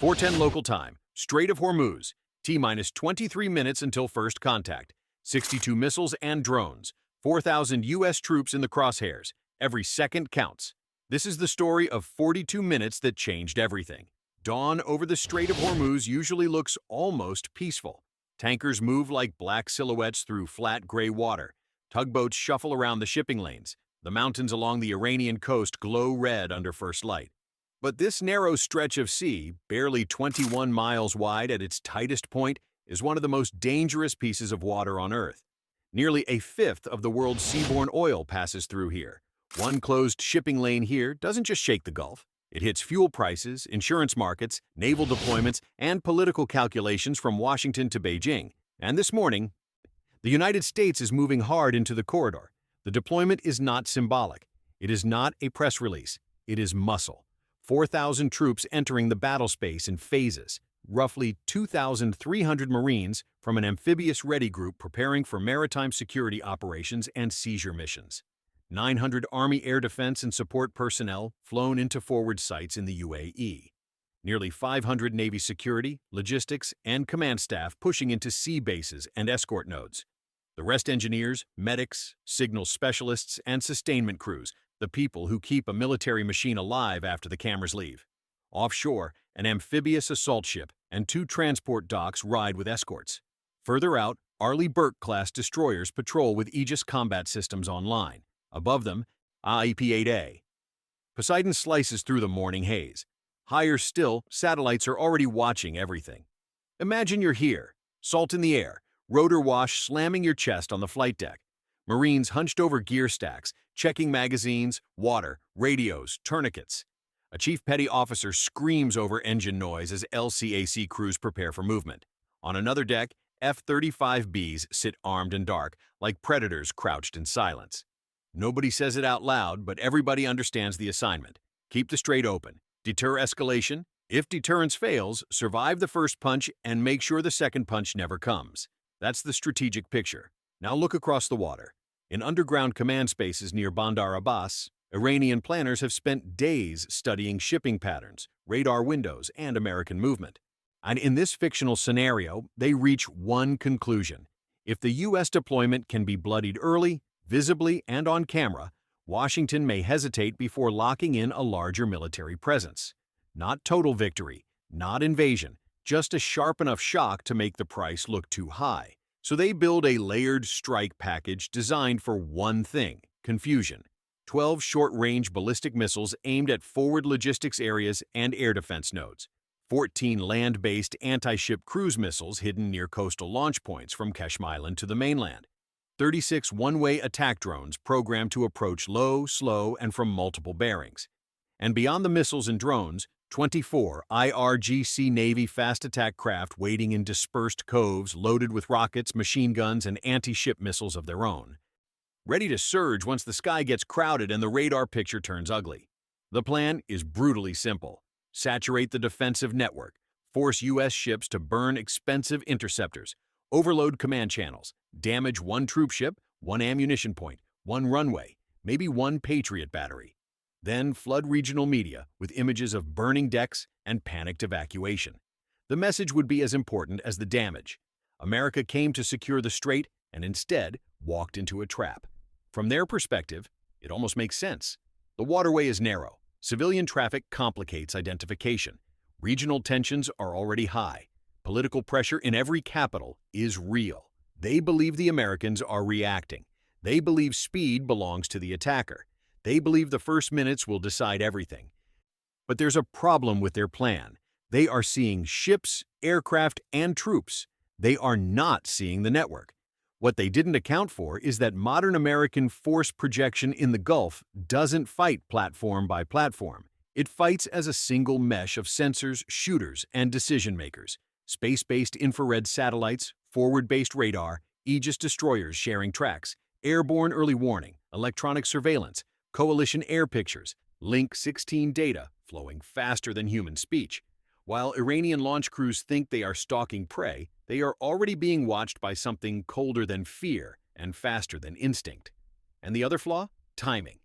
4:10 local time, Strait of Hormuz, T-minus 23 minutes until first contact. 62 missiles and drones, 4,000 U.S. troops in the crosshairs. Every second counts. This is the story of 42 minutes that changed everything. Dawn over the Strait of Hormuz usually looks almost peaceful. Tankers move like black silhouettes through flat gray water. Tugboats shuffle around the shipping lanes. The mountains along the Iranian coast glow red under first light. But this narrow stretch of sea, barely 21 miles wide at its tightest point, is one of the most dangerous pieces of water on Earth. Nearly a fifth of the world's seaborne oil passes through here. One closed shipping lane here doesn't just shake the Gulf. It hits fuel prices, insurance markets, naval deployments, and political calculations from Washington to Beijing. And this morning, the United States is moving hard into the corridor. The deployment is not symbolic. It is not a press release. It is muscle. 4,000 troops entering the battle space in phases. Roughly 2,300 Marines from an amphibious ready group preparing for maritime security operations and seizure missions. 900 Army air defense and support personnel flown into forward sites in the UAE. Nearly 500 Navy security, logistics, and command staff pushing into sea bases and escort nodes. The rest engineers, medics, signal specialists, and sustainment crews, the people who keep a military machine alive after the cameras leave. Offshore, an amphibious assault ship and 2 transport docks ride with escorts. Further out, Arleigh Burke-class destroyers patrol with Aegis combat systems online. Above them, AIP-8A. Poseidon slices through the morning haze. Higher still, satellites are already watching everything. Imagine you're here, salt in the air, rotor wash slamming your chest on the flight deck. Marines hunched over gear stacks, checking magazines, water, radios, tourniquets. A chief petty officer screams over engine noise as LCAC crews prepare for movement. On another deck, F-35Bs sit armed and dark, like predators crouched in silence. Nobody says it out loud, but everybody understands the assignment. Keep the strait open, deter escalation. If deterrence fails, survive the first punch and make sure the second punch never comes. That's the strategic picture. Now look across the water. In underground command spaces near Bandar Abbas, Iranian planners have spent days studying shipping patterns, radar windows, and American movement. And in this fictional scenario, they reach one conclusion. If the U.S. deployment can be bloodied early, visibly, and on camera, Washington may hesitate before locking in a larger military presence. Not total victory, not invasion, just a sharp enough shock to make the price look too high. So they build a layered strike package designed for one thing: confusion. 12 short-range ballistic missiles aimed at forward logistics areas and air defense nodes. 14 land-based anti-ship cruise missiles hidden near coastal launch points from Keshim Island to the mainland. 36 one-way attack drones programmed to approach low, slow, and from multiple bearings. And beyond the missiles and drones, 24 IRGC Navy fast attack craft waiting in dispersed coves loaded with rockets, machine guns, and anti-ship missiles of their own. Ready to surge once the sky gets crowded and the radar picture turns ugly. The plan is brutally simple. Saturate the defensive network, force U.S. ships to burn expensive interceptors, overload command channels, damage one troop ship, one ammunition point, one runway, maybe one Patriot battery. Then flood regional media with images of burning decks and panicked evacuation. The message would be as important as the damage. America came to secure the strait and instead walked into a trap. From their perspective, it almost makes sense. The waterway is narrow. Civilian traffic complicates identification. Regional tensions are already high. Political pressure in every capital is real. They believe the Americans are reacting. They believe speed belongs to the attacker. They believe the first minutes will decide everything. But there's a problem with their plan. They are seeing ships, aircraft, and troops. They are not seeing the network. What they didn't account for is that modern American force projection in the Gulf doesn't fight platform by platform. It fights as a single mesh of sensors, shooters, and decision-makers. Space-based infrared satellites, forward-based radar, Aegis destroyers sharing tracks, airborne early warning, electronic surveillance, coalition air pictures, Link 16 data flowing faster than human speech. While Iranian launch crews think they are stalking prey, they are already being watched by something colder than fear and faster than instinct. And the other flaw? Timing.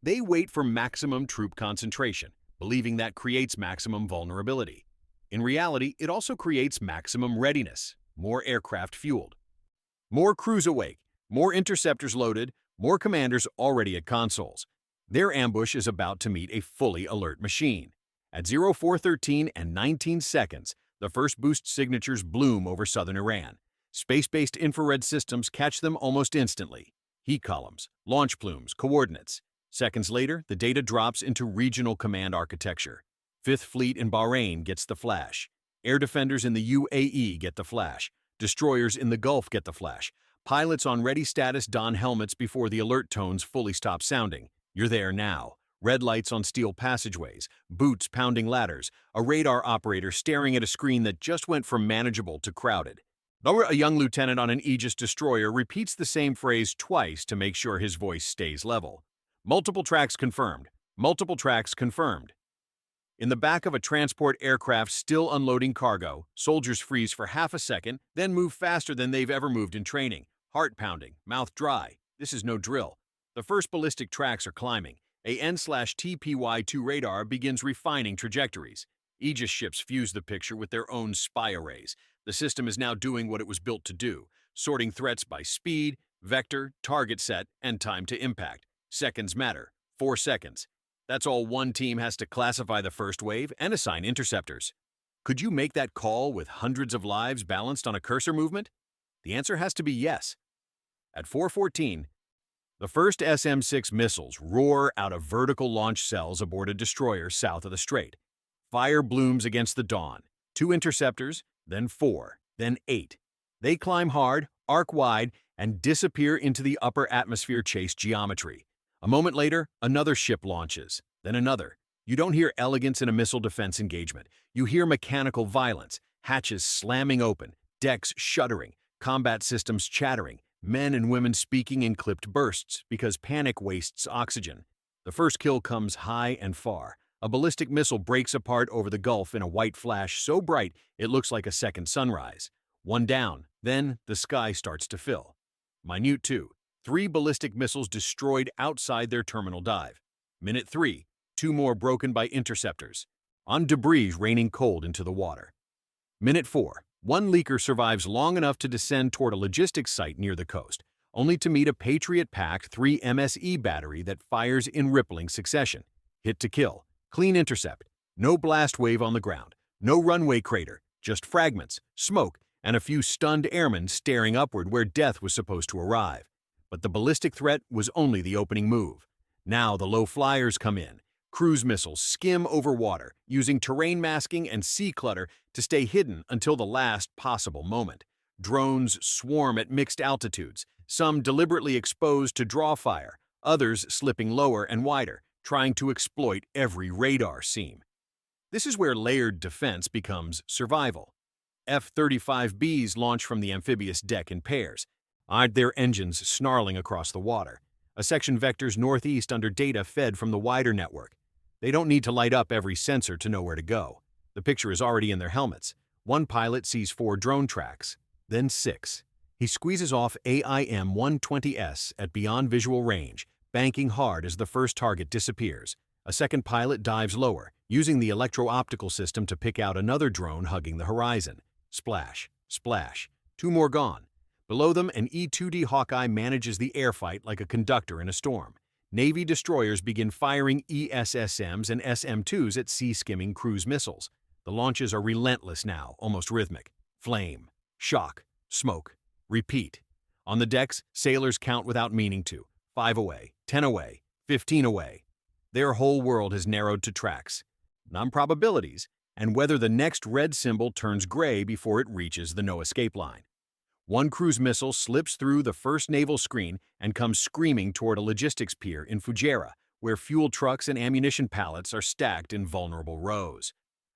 They wait for maximum troop concentration, believing that creates maximum vulnerability. In reality, it also creates maximum readiness, more aircraft fueled, more crews awake, more interceptors loaded, more commanders already at consoles. Their ambush is about to meet a fully alert machine. At 0413 and 19 seconds, the first boost signatures bloom over southern Iran. Space-based infrared systems catch them almost instantly. Heat columns, launch plumes, coordinates. Seconds later, the data drops into regional command architecture. Fifth Fleet in Bahrain gets the flash. Air defenders in the UAE get the flash. Destroyers in the Gulf get the flash. Pilots on ready status don helmets before the alert tones fully stop sounding. You're there now. Red lights on steel passageways, boots pounding ladders, a radar operator staring at a screen that just went from manageable to crowded. A young lieutenant on an Aegis destroyer repeats the same phrase twice to make sure his voice stays level. Multiple tracks confirmed. Multiple tracks confirmed. In the back of a transport aircraft still unloading cargo, soldiers freeze for half a second, then move faster than they've ever moved in training. Heart pounding, mouth dry. This is no drill. The first ballistic tracks are climbing. A N/TPY-2 radar begins refining trajectories. Aegis ships fuse the picture with their own spy arrays. The system is now doing what it was built to do, sorting threats by speed, vector, target set, and time to impact. Seconds matter. 4 seconds. That's all one team has to classify the first wave and assign interceptors. Could you make that call with hundreds of lives balanced on a cursor movement? The answer has to be yes. At 4:14, the first SM-6 missiles roar out of vertical launch cells aboard a destroyer south of the strait. Fire blooms against the dawn. 2 interceptors, then 4, then 8. They climb hard, arc wide, and disappear into the upper atmosphere chase geometry. A moment later, another ship launches, then another. You don't hear elegance in a missile defense engagement. You hear mechanical violence, hatches slamming open, decks shuddering, combat systems chattering, men and women speaking in clipped bursts because panic wastes oxygen. The first kill comes high and far. A ballistic missile breaks apart over the Gulf in a white flash so bright it looks like a second sunrise. One down, then the sky starts to fill. Minute 2. 3 ballistic missiles destroyed outside their terminal dive. Minute 3. 2 more broken by interceptors. On debris raining cold into the water. Minute 4. 1 leaker survives long enough to descend toward a logistics site near the coast, only to meet a Patriot-packed 3 MSE battery that fires in rippling succession. Hit to kill. Clean intercept. No blast wave on the ground. No runway crater. Just fragments, smoke, and a few stunned airmen staring upward where death was supposed to arrive. But the ballistic threat was only the opening move. Now the low flyers come in. Cruise missiles skim over water, using terrain masking and sea clutter to stay hidden until the last possible moment. Drones swarm at mixed altitudes, some deliberately exposed to draw fire, others slipping lower and wider, trying to exploit every radar seam. This is where layered defense becomes survival. F-35Bs launch from the amphibious deck in pairs, their engines snarling across the water. A section vectors northeast under data fed from the wider network. They don't need to light up every sensor to know where to go. The picture is already in their helmets. One pilot sees 4 drone tracks, then 6. He squeezes off AIM-120S at beyond visual range, banking hard as the first target disappears. A second pilot dives lower, using the electro-optical system to pick out another drone hugging the horizon. Splash, splash. 2 more gone. Below them, an E-2D Hawkeye manages the airfight like a conductor in a storm. Navy destroyers begin firing ESSMs and SM-2s at sea-skimming cruise missiles. The launches are relentless now, almost rhythmic. Flame, shock, smoke, repeat. On the decks, sailors count without meaning to. 5 away, 10 away, 15 away. Their whole world has narrowed to tracks, non-probabilities, and whether the next red symbol turns gray before it reaches the no-escape line. 1 cruise missile slips through the first naval screen and comes screaming toward a logistics pier in Fujairah, where fuel trucks and ammunition pallets are stacked in vulnerable rows.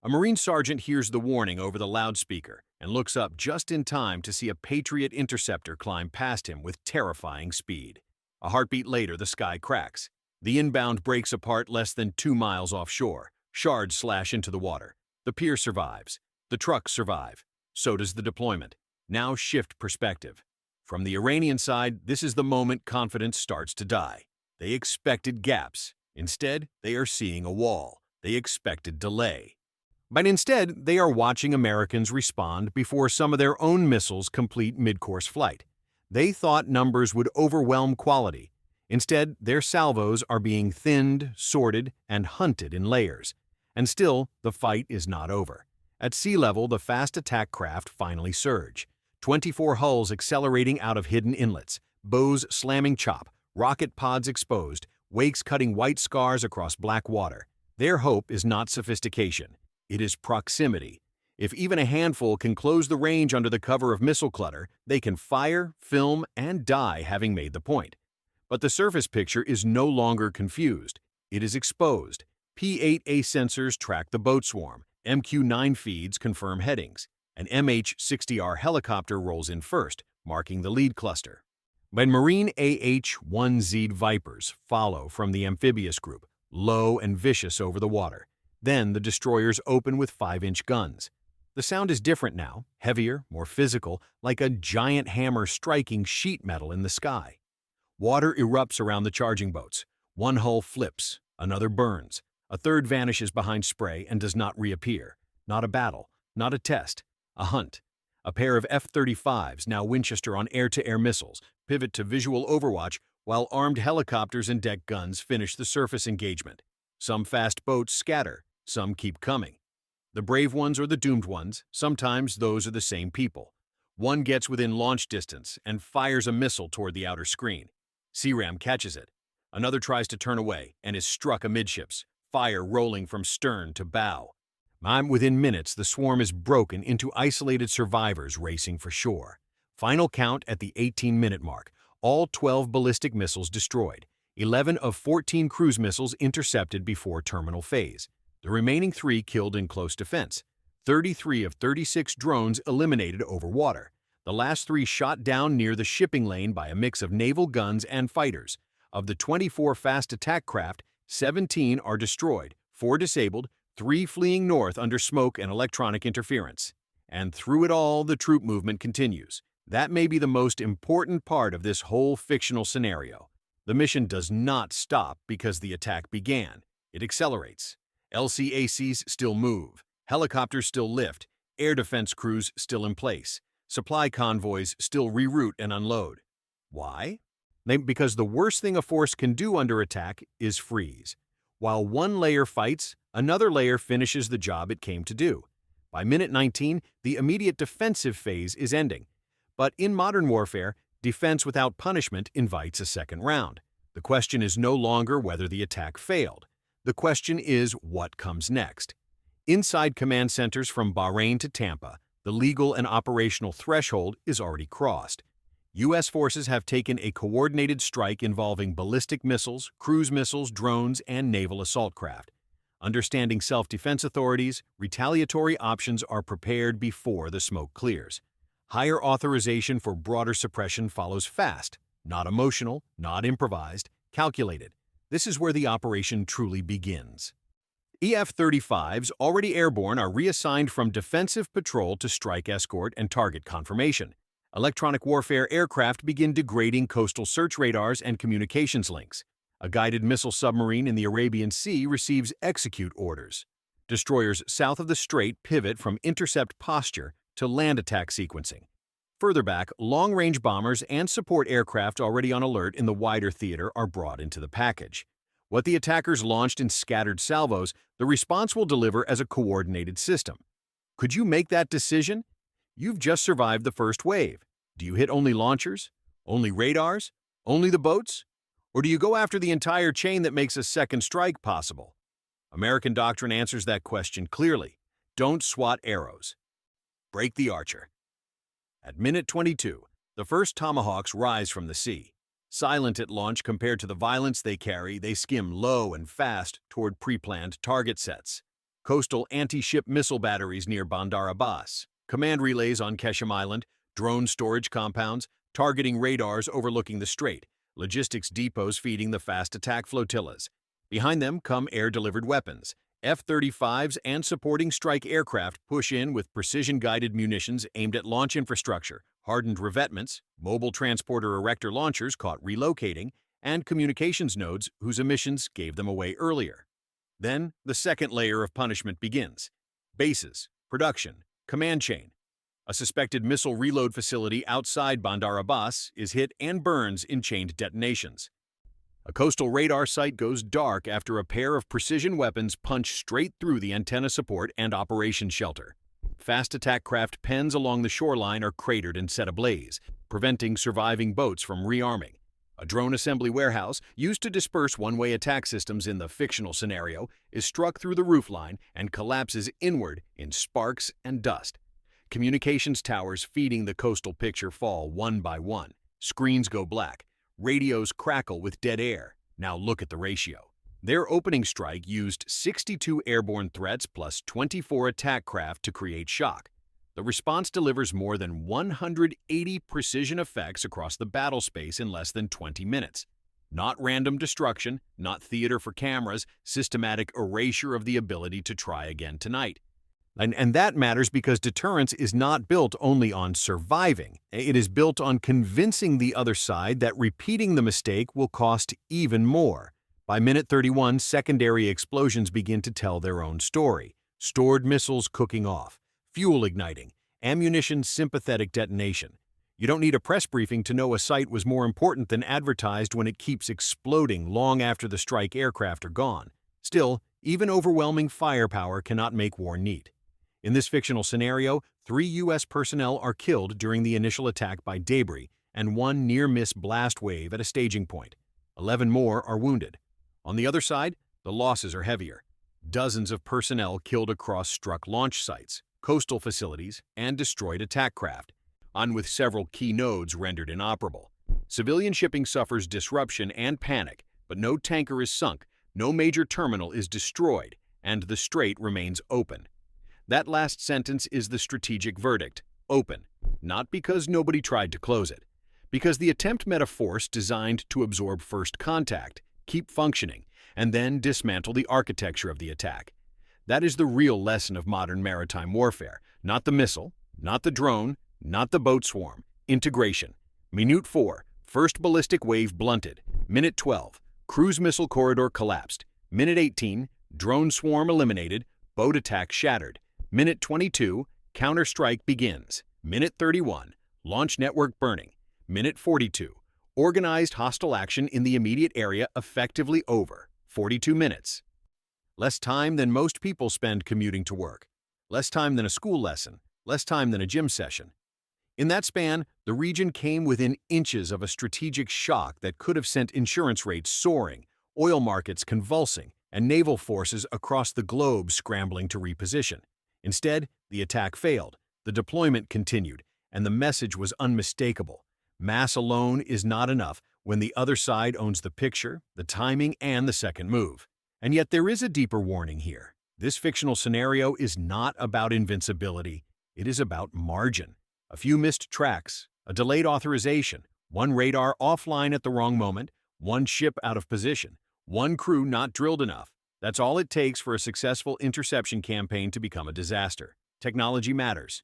A Marine sergeant hears the warning over the loudspeaker and looks up just in time to see a Patriot interceptor climb past him with terrifying speed. A heartbeat later, the sky cracks. The inbound breaks apart less than 2 miles offshore. Shards slash into the water. The pier survives. The trucks survive. So does the deployment. Now shift perspective. From the Iranian side, this is the moment confidence starts to die. They expected gaps. Instead, they are seeing a wall. They expected delay. But instead, they are watching Americans respond before some of their own missiles complete mid-course flight. They thought numbers would overwhelm quality. Instead, their salvos are being thinned, sorted, and hunted in layers. And still, the fight is not over. At sea level, the fast attack craft finally surge. 24 hulls accelerating out of hidden inlets, bows slamming chop, rocket pods exposed, wakes cutting white scars across black water. Their hope is not sophistication. It is proximity. If even a handful can close the range under the cover of missile clutter, they can fire, film, and die having made the point. But the surface picture is no longer confused. It is exposed. P-8A sensors track the boat swarm. MQ-9 feeds confirm headings. An MH-60R helicopter rolls in first, marking the lead cluster. But Marine AH-1Z Vipers follow from the amphibious group, low and vicious over the water. Then the destroyers open with 5-inch guns. The sound is different now, heavier, more physical, like a giant hammer striking sheet metal in the sky. Water erupts around the charging boats. One hull flips, another burns. A third vanishes behind spray and does not reappear. Not a battle, not a test, a hunt. A pair of F-35s, now Winchester on air-to-air missiles, pivot to visual overwatch while armed helicopters and deck guns finish the surface engagement. Some fast boats scatter, some keep coming. The brave ones or the doomed ones, sometimes those are the same people. One gets within launch distance and fires a missile toward the outer screen. CRAM catches it. Another tries to turn away and is struck amidships, fire rolling from stern to bow. Within minutes, the swarm is broken into isolated survivors racing for shore. Final count at the 18-minute mark. All 12 ballistic missiles destroyed. 11 of 14 cruise missiles intercepted before terminal phase. The remaining 3 killed in close defense. 33 of 36 drones eliminated over water. The last 3 shot down near the shipping lane by a mix of naval guns and fighters. Of the 24 fast attack craft, 17 are destroyed, 4 disabled, 3 fleeing north under smoke and electronic interference. And through it all, the troop movement continues. That may be the most important part of this whole fictional scenario. The mission does not stop because the attack began. It accelerates. LCACs still move. Helicopters still lift. Air defense crews still in place. Supply convoys still reroute and unload. Why? Because the worst thing a force can do under attack is freeze. While one layer fights, another layer finishes the job it came to do. By minute 19, the immediate defensive phase is ending. But in modern warfare, defense without punishment invites a second round. The question is no longer whether the attack failed. The question is what comes next. Inside command centers from Bahrain to Tampa, the legal and operational threshold is already crossed. U.S. forces have taken a coordinated strike involving ballistic missiles, cruise missiles, drones, and naval assault craft. Understanding self-defense authorities, retaliatory options are prepared before the smoke clears. Higher authorization for broader suppression follows fast, not emotional, not improvised, calculated. This is where the operation truly begins. EF-35s already airborne are reassigned from defensive patrol to strike escort and target confirmation. Electronic warfare aircraft begin degrading coastal search radars and communications links. A guided missile submarine in the Arabian Sea receives execute orders. Destroyers south of the strait pivot from intercept posture to land attack sequencing. Further back, long-range bombers and support aircraft already on alert in the wider theater are brought into the package. What the attackers launched in scattered salvos, the response will deliver as a coordinated system. Could you make that decision? You've just survived the first wave. Do you hit only launchers? Only radars? Only the boats? Or do you go after the entire chain that makes a second strike possible? American doctrine answers that question clearly. Don't swat arrows. Break the archer. At minute 22, the first Tomahawks rise from the sea. Silent at launch compared to the violence they carry, they skim low and fast toward pre-planned target sets. Coastal anti-ship missile batteries near Bandar Abbas. Command relays on Keshem Island, drone storage compounds, targeting radars overlooking the strait, logistics depots feeding the fast attack flotillas. Behind them come air-delivered weapons. F-35s and supporting strike aircraft push in with precision-guided munitions aimed at launch infrastructure, hardened revetments, mobile transporter erector launchers caught relocating, and communications nodes whose emissions gave them away earlier. Then, the second layer of punishment begins. Bases, production, command chain. A suspected missile reload facility outside Bandar Abbas is hit and burns in chained detonations. A coastal radar site goes dark after a pair of precision weapons punch straight through the antenna support and operations shelter. Fast attack craft pens along the shoreline are cratered and set ablaze, preventing surviving boats from rearming. A drone assembly warehouse, used to disperse one-way attack systems in the fictional scenario, is struck through the roofline and collapses inward in sparks and dust. Communications towers feeding the coastal picture fall one by one. Screens go black. Radios crackle with dead air. Now look at the ratio. Their opening strike used 62 airborne threats plus 24 attack craft to create shock. The response delivers more than 180 precision effects across the battle space in less than 20 minutes. Not random destruction, not theater for cameras, systematic erasure of the ability to try again tonight. And that matters because deterrence is not built only on surviving. It is built on convincing the other side that repeating the mistake will cost even more. By minute 31, secondary explosions begin to tell their own story. Stored missiles cooking off, fuel igniting, ammunition sympathetic detonation. You don't need a press briefing to know a site was more important than advertised when it keeps exploding long after the strike aircraft are gone. Still, even overwhelming firepower cannot make war neat. In this fictional scenario, 3 U.S. personnel are killed during the initial attack by debris and 1 near-miss blast wave at a staging point. 11 more are wounded. On the other side, the losses are heavier. Dozens of personnel killed across struck launch sites, coastal facilities, and destroyed attack craft, on with several key nodes rendered inoperable. Civilian shipping suffers disruption and panic, but no tanker is sunk, no major terminal is destroyed, and the strait remains open. That last sentence is the strategic verdict: open. Not because nobody tried to close it, because the attempt met a force designed to absorb first contact, keep functioning, and then dismantle the architecture of the attack. That is the real lesson of modern maritime warfare. Not the missile, not the drone, not the boat swarm. Integration. Minute 4, first ballistic wave blunted. Minute 12, cruise missile corridor collapsed. Minute 18, drone swarm eliminated, boat attack shattered. Minute 22, counterstrike begins. Minute 31, launch network burning. Minute 42, organized hostile action in the immediate area effectively over. 42 minutes. Less time than most people spend commuting to work. Less time than a school lesson. Less time than a gym session. In that span, the region came within inches of a strategic shock that could have sent insurance rates soaring, oil markets convulsing, and naval forces across the globe scrambling to reposition. Instead, the attack failed, the deployment continued, and the message was unmistakable. Mass alone is not enough when the other side owns the picture, the timing, and the second move. And yet there is a deeper warning here. This fictional scenario is not about invincibility. It is about margin. A few missed tracks, a delayed authorization, one radar offline at the wrong moment, one ship out of position, one crew not drilled enough. That's all it takes for a successful interception campaign to become a disaster. Technology matters.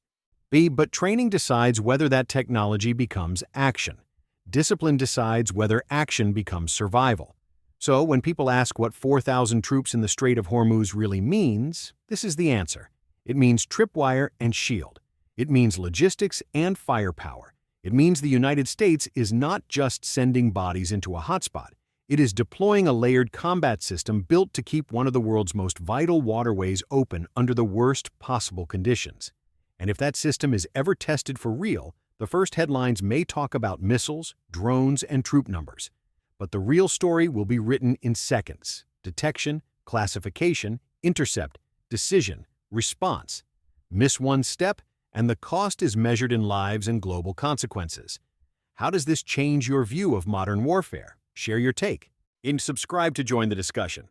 But training decides whether that technology becomes action. Discipline decides whether action becomes survival. So when people ask what 4,000 troops in the Strait of Hormuz really means, this is the answer. It means tripwire and shield. It means logistics and firepower. It means the United States is not just sending bodies into a hotspot. It is deploying a layered combat system built to keep one of the world's most vital waterways open under the worst possible conditions. And if that system is ever tested for real, the first headlines may talk about missiles, drones, and troop numbers. But the real story will be written in seconds: detection, classification, intercept, decision, response. Miss one step, and the cost is measured in lives and global consequences. How does this change your view of modern warfare? Share your take and subscribe to join the discussion.